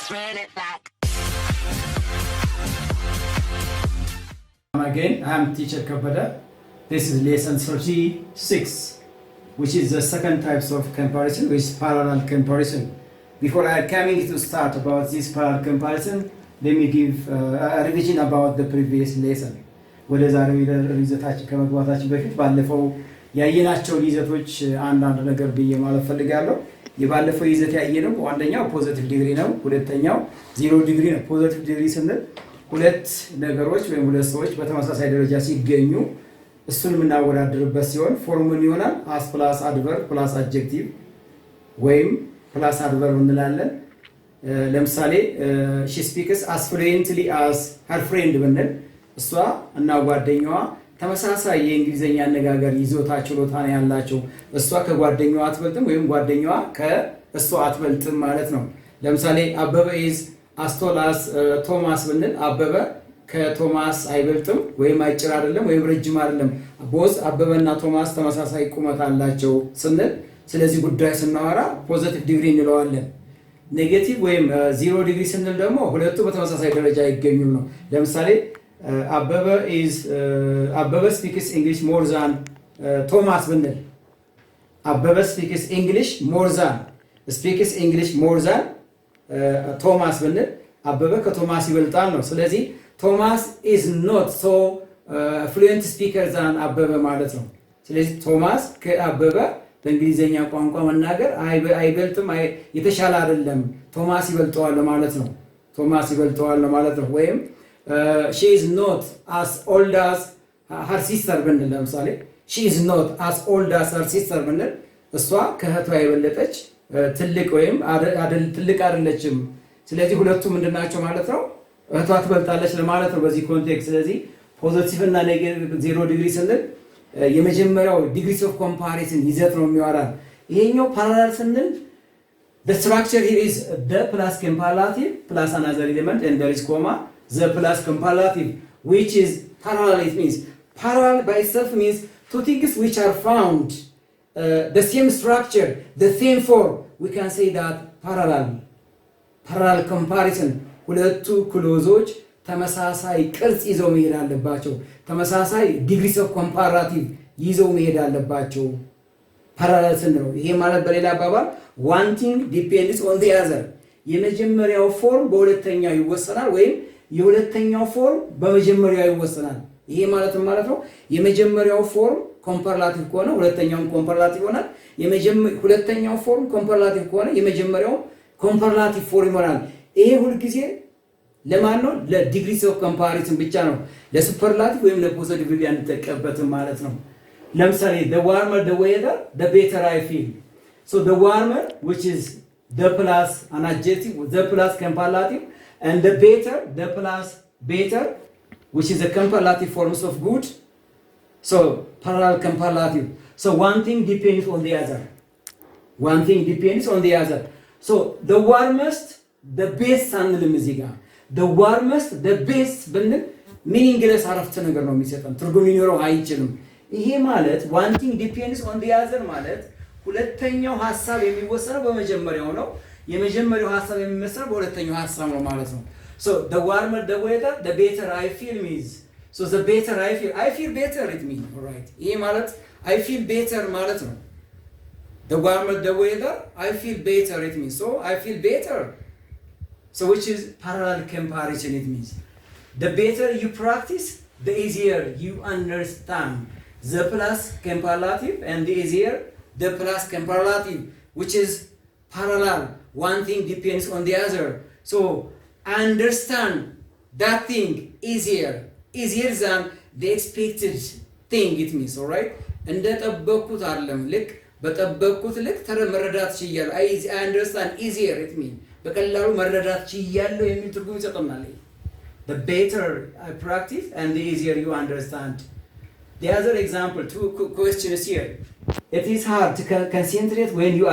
Run it back. Again, I am teacher Kabada. This is lesson 36, which is the second types of comparison, which is parallel comparison. Before I coming to start about this parallel comparison, let me give a revision about the previous lesson. ወደ ዛሬው ይዘታችን ከመግባታችን በፊት ባለፈው ያየናቸው ይዘቶች አንዳንድ ነገር ብዬ ማለት ፈልጋለሁ። የባለፈው ይዘት ያየነው አንደኛው ፖዚቲቭ ዲግሪ ነው፣ ሁለተኛው ዜሮ ዲግሪ ነው። ፖዚቲቭ ዲግሪ ስንል ሁለት ነገሮች ወይም ሁለት ሰዎች በተመሳሳይ ደረጃ ሲገኙ እሱን የምናወዳድርበት ሲሆን ፎርሙን ይሆናል አስ ፕላስ አድቨርብ ፕላስ አድጀክቲቭ ወይም ፕላስ አድቨርብ እንላለን። ለምሳሌ she speaks as fluently as her friend ብንል እሷ እና ጓደኛዋ ተመሳሳይ የእንግሊዘኛ አነጋገር ይዞታ ችሎታ ነው ያላቸው። እሷ ከጓደኛዋ አትበልጥም ወይም ጓደኛዋ ከእሷ አትበልጥም ማለት ነው። ለምሳሌ አበበ is as tall as ቶማስ ብንል አበበ ከቶማስ አይበልጥም ወይም አጭር አይደለም ወይም ረጅም አይደለም። ቦዝ አበበና ቶማስ ተመሳሳይ ቁመት አላቸው ስንል ስለዚህ ጉዳይ ስናወራ ፖዚቲቭ ዲግሪ እንለዋለን። ኔጌቲቭ ወይም ዜሮ ዲግሪ ስንል ደግሞ ሁለቱ በተመሳሳይ ደረጃ ይገኙም ነው። ለምሳሌ አበበ ስፒክስ እንግሊሽ ሞር ዛን ቶማስ ብንል አበበ ስፒክስ እንግሊሽ ሞር ዛን ቶማስ ብንል አበበ ከቶማስ ይበልጣል ነው። ስለዚህ ቶማስ ኢዝ ኖት ሶ ፍሉዌንት ስፒከር ዛን አበበ ማለት ነው። ስለዚህ ቶማስ ከአበበ በእንግሊዘኛ ቋንቋ መናገር አይበልጥም፣ የተሻለ አይደለም፣ ቶማስ ይበልጠዋል ማለት ነው። ወይም she is not as old as her sister ብንል ለምሳሌ she is not as old as her sister ብንል እሷ ከእህቷ የበለጠች ትልቅ ወይም ትልቅ አይደለችም። ስለዚህ ሁለቱ ምንድናቸው ማለት ነው? እህቷ ትበልጣለች ለማለት ነው በዚህ ኮንቴክስት። ስለዚህ ፖዚቲቭ እና ኔጌቲቭ ዜሮ ዲግሪ ስንል የመጀመሪያው ዲግሪስ ኦፍ ኮምፓሪዝን ይዘት ነው የሚያወራል። ይሄኛው ፓራላል ስንል the structure here is the plus comparative plus another element and there is comma the plus comparative which is parallel. It means parallel by itself means two things which are found the same structure, the same form. We can say that parallel comparison ሁለቱ ክሎዞች ተመሳሳይ ቅርጽ ይዘው መሄድ አለባቸው። ተመሳሳይ ዲግሪስ ኦፍ ኮምፓራቲቭ ይዘው መሄድ አለባቸው ፓራላል ስንለው። ይሄ ማለት በሌላ አባባል one thing depends on the other። የመጀመሪያው ፎርም በሁለተኛው ይወሰናል ወይም የሁለተኛው ፎርም በመጀመሪያው ይወሰናል። ይሄ ማለት ነው የመጀመሪያው ፎርም ኮምፓራቲቭ ከሆነ ሁለተኛውም ኮምፓራቲቭ ይሆናል። ሁለተኛው ፎርም ኮምፓራቲቭ ከሆነ የመጀመሪያው ኮምፓራቲቭ ፎርም ይሆናል። ይሄ ሁልጊዜ ለማን ነው? ለዲግሪስ ኦፍ ኮምፓሪዝን ብቻ ነው። ለሱፐርላቲቭ ወይም ለፖዚቲቭ አንጠቀምበትም ማለት ነው። ለምሳሌ the warmer the weather the better I feel. So the warmer which is the plus an adjective, the plus comparative, and the better the plus better which is the comparative forms of good. So parallel comparative. So one thing depends on the other. So the warmest the best አንልም እዚህ ጋር the warmest the best ብንል ሚኒንግለስ አረፍተ ነገር ነው የሚሰጠን፣ ትርጉም ሊኖረው አይችልም። ይሄ ማለት one thing depends on the other ማለት ሁለተኛው ሐሳብ የሚወሰነው በመጀመሪያው ነው፣ የመጀመሪያው ሐሳብ የሚወሰነው በሁለተኛው ሐሳብ ነው ማለት ነው። So the warmer the weather the better I feel means so the better I feel better it means all right። ይሄ ማለት I feel better ማለት ነው። The warmer the weather I feel better it means so I feel better. So which is parallel comparison. It means the better you practice the easier you understand. The plus comparative and the easier the plus comparative which is parallel. One thing depends on the other. So understand that thing easier than the expected thing it means all right. እንደጠበቁት አይደለም ልክ በጠበቁት ልክ መረዳት ይችላል። I understand easier it means በቀላሉ መረዳት ይችላል የሚል ትርጉም ይሰጠናል። The better I practice and the easier you understand. The other example, two questions here. It is hard to concentrate when you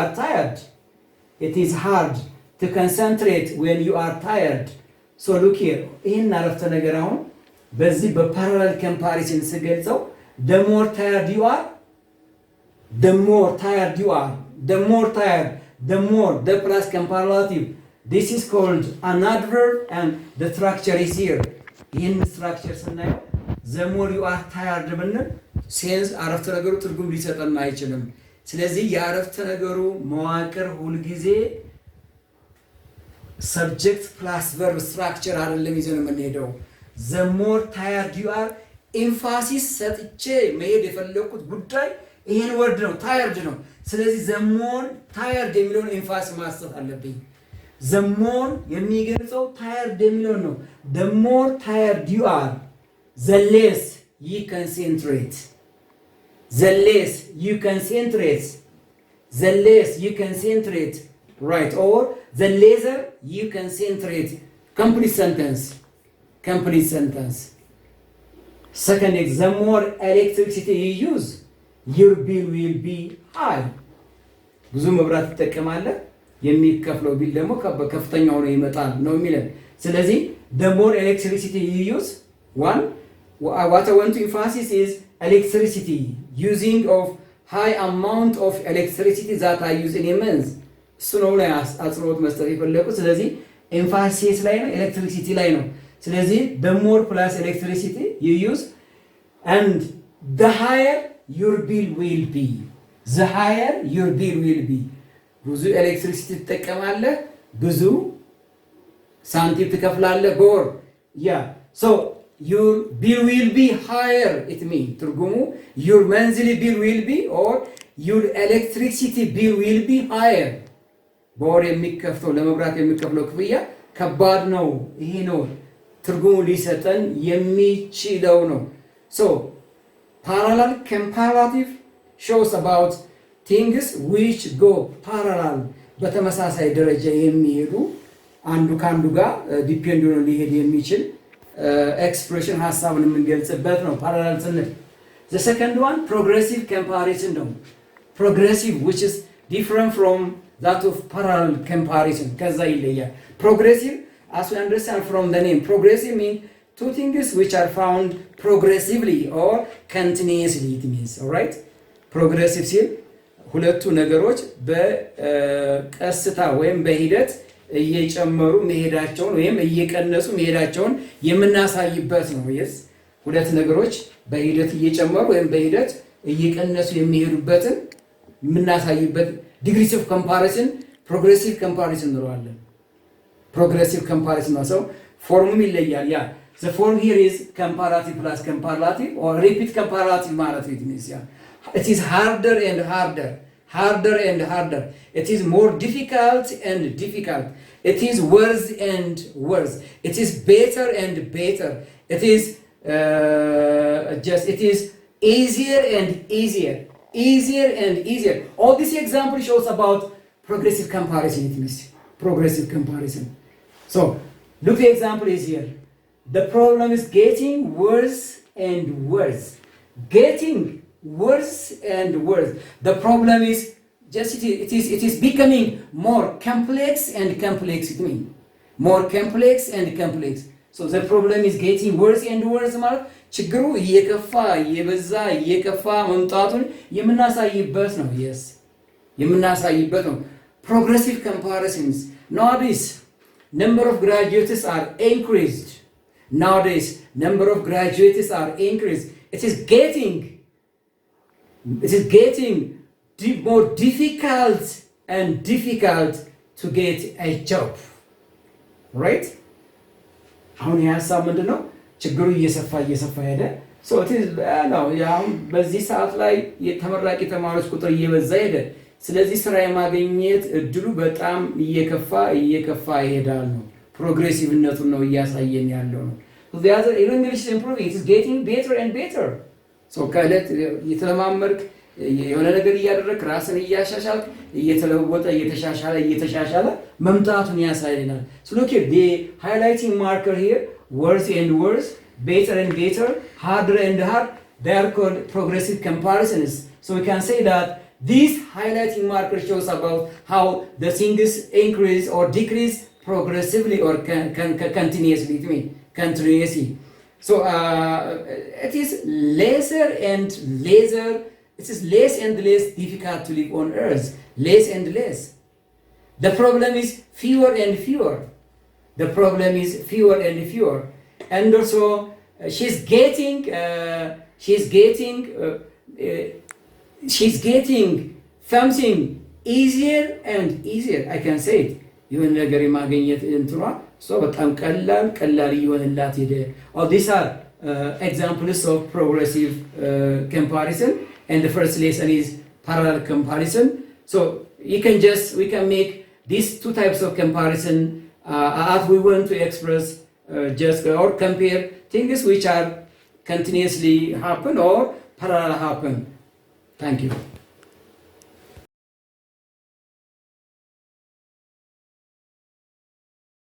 are tired. So look here. ይሄን አረፍተ ነገር አሁን በዚህ በፓራላል ኮምፓሪዝን ስገልጸው the more tired you are the more the plus comparative this is called an adverb and the structure is here. ይህን ስትራክቸር ስናየው the more you are tired ብንል ሴንስ አረፍተ ነገሩ ትርጉም ሊሰጠን አይችልም። ስለዚህ የአረፍተ ነገሩ መዋቅር ሁልጊዜ subject plus verb structure አይደለም ይዘን የምንሄደው። the more tired you are ኤምፋሲስ ሰጥቼ መሄድ የፈለኩት ጉዳይ ይሄን ወርድ ነው፣ ታየርድ ነው። ስለዚህ the more tired የሚለውን ኤምፋሲስ ማስጠት አለብኝ። the more የሚገልጸው tired የሚለውን ነው። the more tired you are the less you concentrate. the less you concentrate. the less you concentrate, right? Or the lesser you concentrate. Complete sentence. Complete sentence. Second is the more electricity you use, your bill will be high. ብዙ መብራት ትጠቀማለህ የሚከፍለው ቢል ደግሞ ከፍተኛ ሆኖ ይመጣል ነው የሚለን። ስለዚህ the more electricity you use, one, what I want to emphasize is electricity, using of high amount of electricity that I use in a month. እሱ ነው ላይ አጽንኦት መስጠት የፈለኩት። ስለዚህ ኤምፋሲስ ላይ ነው፣ ኤሌክትሪሲቲ ላይ ነው። ስለዚህ the more plus electricity you use and the higher your bill will be. the higher your bill will be. ብዙ ኤሌክትሪሲቲ ትጠቀማለህ፣ ብዙ ሳንቲም ትከፍላለህ በወር። so your bill will be higher. it means ትርጉሙ your monthly bill will be or your electricity bill will be higher. በወር የሚከፍለው ለመብራት የሚከፍለው ክፍያ ከባድ ነው። ይሄ ነው ትርጉሙ ሊሰጠን የሚችለው ነው። so parallel comparative shows about things which go parallel, በተመሳሳይ ደረጃ የሚሄዱ አንዱ ካንዱ ጋር ዲፔንድ ሆኖ ሊሄድ የሚችል ኤክስፕሬሽን ሐሳብን የምንገልጽበት ነው parallel ስንል። the second one progressive comparison ነው። progressive which is different from that of parallel comparison, ከዛ ይለያል። progressive, as we understand from the name, progressive means two things which are found progressively or continuously. it means, all right, progressive ሲል ሁለቱ ነገሮች በቀስታ ወይም በሂደት እየጨመሩ መሄዳቸውን ወይም እየቀነሱ መሄዳቸውን የምናሳይበት ነው። yes ሁለት ነገሮች በሂደት እየጨመሩ ወይም በሂደት እየቀነሱ የሚሄዱበትን የምናሳይበት ዲግሪስ ኦፍ ኮምፓሪሽን ፕሮግሬሲቭ ኮምፓሪሽን እንለዋለን። ፕሮግሬሲቭ ኮምፓሪሽን ነው። ሰው ፎርሙም ይለያል። ያ the form here is comparative plus comparative or repeat comparative ማለት ነው። it means it is harder and harder, harder and harder. it is more difficult and difficult. it is worse and worse. it is better and better. it is it is easier and easier, easier and easier. All this example shows about progressive comparison. it means progressive comparison. so look, the example is here. the problem is getting worse and worse. getting worse and worse. the problem is just it is becoming more complex and complex. it means more complex and complex. so the problem is getting worse and worse ማለት ችግሩ እየከፋ እየበዛ እየከፋ መምጣቱን የምናሳይበት ነው። yes የምናሳይበት ነው። progressive comparisons. nowadays number of graduates are increased. nowadays number of graduates are increased. it is getting more difficult and difficult to get a job, right? አሁን የሀሳብ ምንድን ነው? ችግሩ እየሰፋ ሄደ። so it is ነው ያው በዚህ ሰዓት ላይ የተመራቂ ተማሪዎች ቁጥር እየበዛ ሄደ። ስለዚህ ስራ የማግኘት እድሉ በጣም እየከፋ ይሄዳል ነው። ፕሮግሬሲቭነቱን ነው እያሳየን ያለው ነው። so the other English is improving. it is getting better and better. so ከእለት የተለማመድክ የሆነ ነገር እያደረግክ ራስን እያሻሻልክ እየተለወጠ እየተሻሻለ መምጣቱን ያሳየናል። so look here, the highlighting marker here, worse and worse, better and better, harder and hard, they are called progressive comparisons. so we can say that this highlighting marker shows about how the things increase or decrease progressively or continuously. it means continuously. so it is lesser and lesser. it is less and less difficult to live on earth. less and less. The problem is fewer and fewer. The problem is fewer and fewer. And also, she's getting something easier and easier. I can say it. የሆነ ነገር የማግኘት እንትኗ so በጣም ቀላል እየሆነላት ሄደ. All these are examples of progressive comparison, and the first lesson is parallel comparison. So we can make these two types of comparison as we want to express just or compare things which are continuously happen or parallel happen. Thank you.